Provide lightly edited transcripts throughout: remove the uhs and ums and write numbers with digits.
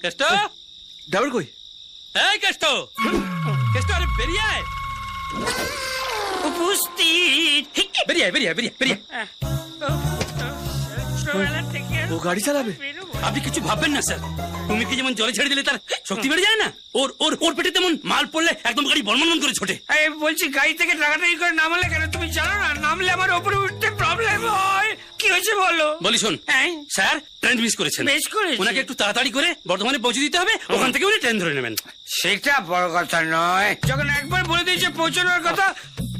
Keshto driver কই? এই কেষ্ট কেষ্ট আরে বেরিয়ে আয় উপস্থিত। বেরিয়ে আয় বেরিয়ে আয় বেরিয়ে বেরিয়ে ছোটবেলা থেকে ও গাড়ি চালাবে? আপনি কিছু ভাববেন না স্যার কুমিরকে যেমন জলে ছেড়ে দিলে তার শক্তি বেড়ে যায় না ওর ওর ওর পেটে তেমন মাল পড়লে একদম গাড়ি বনমন করে ছোটে। এই বলছি গাড়ি থেকে টাকাটাই করে নামলে কেন? তুমি জানো না নামলে আমার উপরে উঠতে প্রবলেম হয়। কি হয়েছে বলো? বলি শোন হ্যাঁ? স্যার ট্রেন মিস করেছেন। মিস করেছি? ওনাকে একটু তাড়াতাড়ি করে বর্ধমানে পৌঁছে দিতে হবে, ওখান থেকে উনি ট্রেন ধরে নেবেন। সেটা বড় কথা নয়, যখন একবার বলে দিয়েছে পৌঁছানোর কথা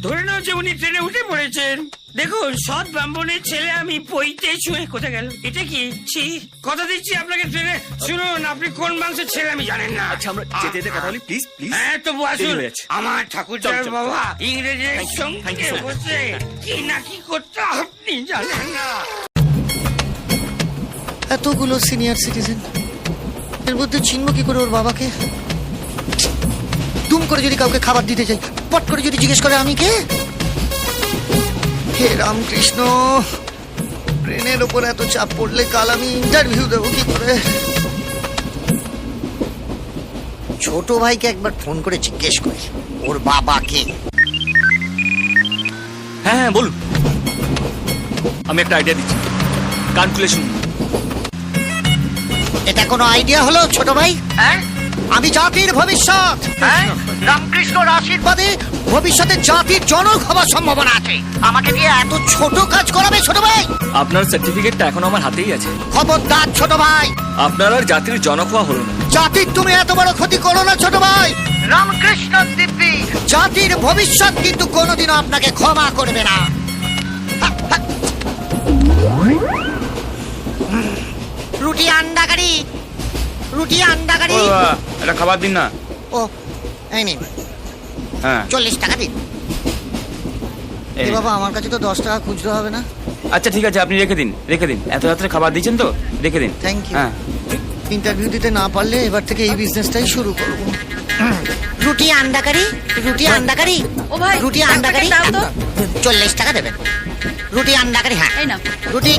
ধরে নাও যে উনি ট্রেনে উঠে পড়েছেন। দেখুন সৎ ব্রাহ্মণের ছেলে আমি পইতে ছুঁয়ে কোথায় গেল? এটা কি ছি, কথা দিচ্ছি আপনাকে ট্রেনে। শুনুন আপনি কোন মাংসের ছেলে আমি জানেন না। আচ্ছা আমরা যেতে যেতে কথা বলি প্লিজ প্লিজ। হ্যাঁ তবু আসুন। দেরি হয়ে যাচ্ছে। আমার ঠাকুরদার চল, চল, বাবা ইংরেজের Thank you সঙ্গে so much. বসে কি না কি করতে আপনি জানেন না। এতগুলো সিনিয়র সিটিজেন, এর মধ্যে চিনব কি করে ওর বাবাকে? দুম করে যদি কাউকে খাবার দিতে চাই, পট করে যদি জিজ্ঞেস করে আমি কে? হে রামকৃষ্ণ, ট্রেনের ওপর এত চাপ পড়লে কাল আমি ইন্টারভিউ দেবো কি করে? ছোট ভাইকে একবার ফোন করে জিজ্ঞেস করি ওর বাবাকে। হ্যাঁ হ্যাঁ বলুন। আমি একটা আইডিয়া দিচ্ছি, কান খুলে শুনুন। এটা কোনো আইডিয়া হলো ছোট ভাই? আমি জাতির ভবিষ্যৎ। রামকৃষ্ণর আশীর্বাদে ভবিষ্যতে জাতির জনক হবার সম্ভাবনা আছে। আমাকে দিয়ে এত ছোট কাজ করাবে ছোট ভাই? আপনার সার্টিফিকেটটা এখন আমার হাতেই আছে। খবরদার ছোট ভাই, আপনার আর জাতির জনক হওয়া হলো না। জাতির তুমি এত বড় ক্ষতি করো না ছোট ভাই। রামকৃষ্ণ দিব্যি জাতির ভবিষ্যৎ কিন্তু কোনোদিনও আপনাকে ক্ষমা করবে না। রুটি আন্ডা কারি, রুটি আন্ডা কারি। এটা খাবার দিন না। ও এই নিন, হ্যাঁ 40 টাকা দিন। এ বাবা আমার কাছে তো 10 টাকা খুচরো হবে না। আচ্ছা ঠিক আছে, আপনি রেখে দিন রেখে দিন। এত রাত্রে খাবার দিচ্ছেন তো, রেখে দিন। Thank you. হ্যাঁ ইন্টারভিউ দিতে না পারলে এবার থেকে এই বিজনেসটাই শুরু করব। রুটি আন্ডা কারি, রুটি আন্ডা কারি। ও ভাই, রুটি আন্ডা কারি দাও তো। 40 টাকা দেবেন। রুটি আন্ডা কারি। হ্যাঁ এই নাও। রুটি,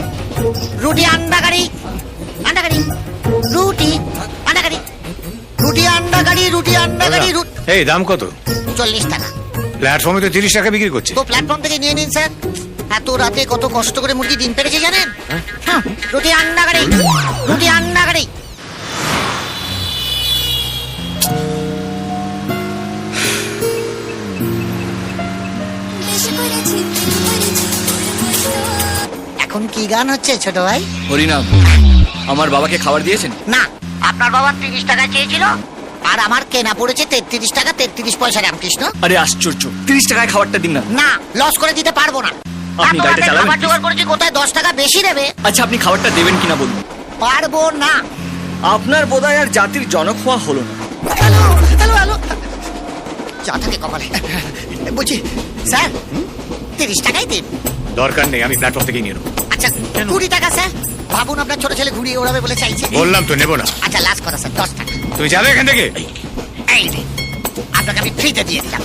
রুটি আন্ডা কারি, আন্ডা কারি, রুটি আন্ডা কারি, রুটি আন্ডা কারি, রুটি আন্ডা কারি। এই দাম কত? 40 টাকা। প্ল্যাটফর্মে তো 30 টাকা বিক্রি করছে। তো প্ল্যাটফর্ম থেকে নিয়ে নিন স্যার। এত রাতে কত কষ্ট করে মুরগি ডিম পেড়েছে জানেন? হ্যাঁ, রুটি আন্ডা কারি, রুটি আন্ডা কারি। এখন কি গান হচ্ছে ছোট ভাই? হরিনাম। আমার বাবাকে খাবার দিয়েছেন? না, আপনার বাবা 30 টাকা চেয়েছিল আর আমার কেনা পড়েছে 33 টাকা 33 পয়সা। রামকৃষ্ণ আরে আশ্চর্য, 30 টাকায় খাবারটা দিন না। না, লস করে দিতে পারবো না। আপনি এত গাড়িটা রাতে চালাবেন খাবার please? জোগাড় করেছি, কোথায় 10 টাকা বেশি দেবে? আচ্ছা আপনি খাবারটা দেবেন কিনা বলুন। পারবো না। আপনার বোধহয় আর জাতির জনক হওয়া হলো না। হ্যালো হ্যালো হ্যালো, যা থাকে কপালে। বলছি স্যার 30 টাকাই দিন। দরকার নেই, আমি প্ল্যাটফর্ম থেকেই নিয়ে নেবো। আচ্ছা 20 টাকা স্যার। ভাবুন আপনার ছোট ছেলে ঘুরিয়ে ওড়াবে বলে চাইছে। বললাম তো নেবো না। আচ্ছা লাস্ট কথা স্যার, 10 টাকা। তুমি যাবে এখান থেকে। এই রে, আপনাকে আমি ফ্রিতে দিয়ে দিলাম।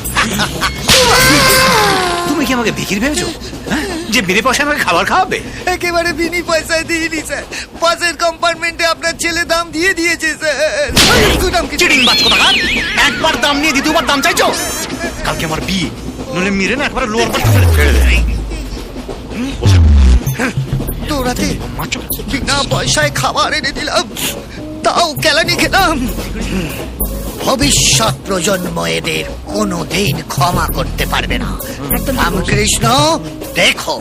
তুমি কি আমাকে ভিখিরি ভেবেছো যে বিনে পয়সা আমাকে খাবার খাওয়াবে? একেবারে বিনি পয়সায় দিইনি স্যার। পাশের কম্পার্টমেন্টে আপনার ছেলে দাম দিয়ে দিয়েছে স্যার। চিটিং বাজ কোথাকার! একবার দাম নিয়ে দ্বিতীয়বার দাম চাইছো? কালকে আমার বিয়ে, নইলে মেরে না একবার লোয়ার পার্ট ফেলে দেয়। দৌড়াতে বিনা পয়সায় খাবার এনে দিলাম, তাও কেলানি খেলাম। ভবিষ্যৎ প্রজন্ম এদের কোনোদিন ক্ষমা করতে পারবে না। রামকৃষ্ণ দেখো।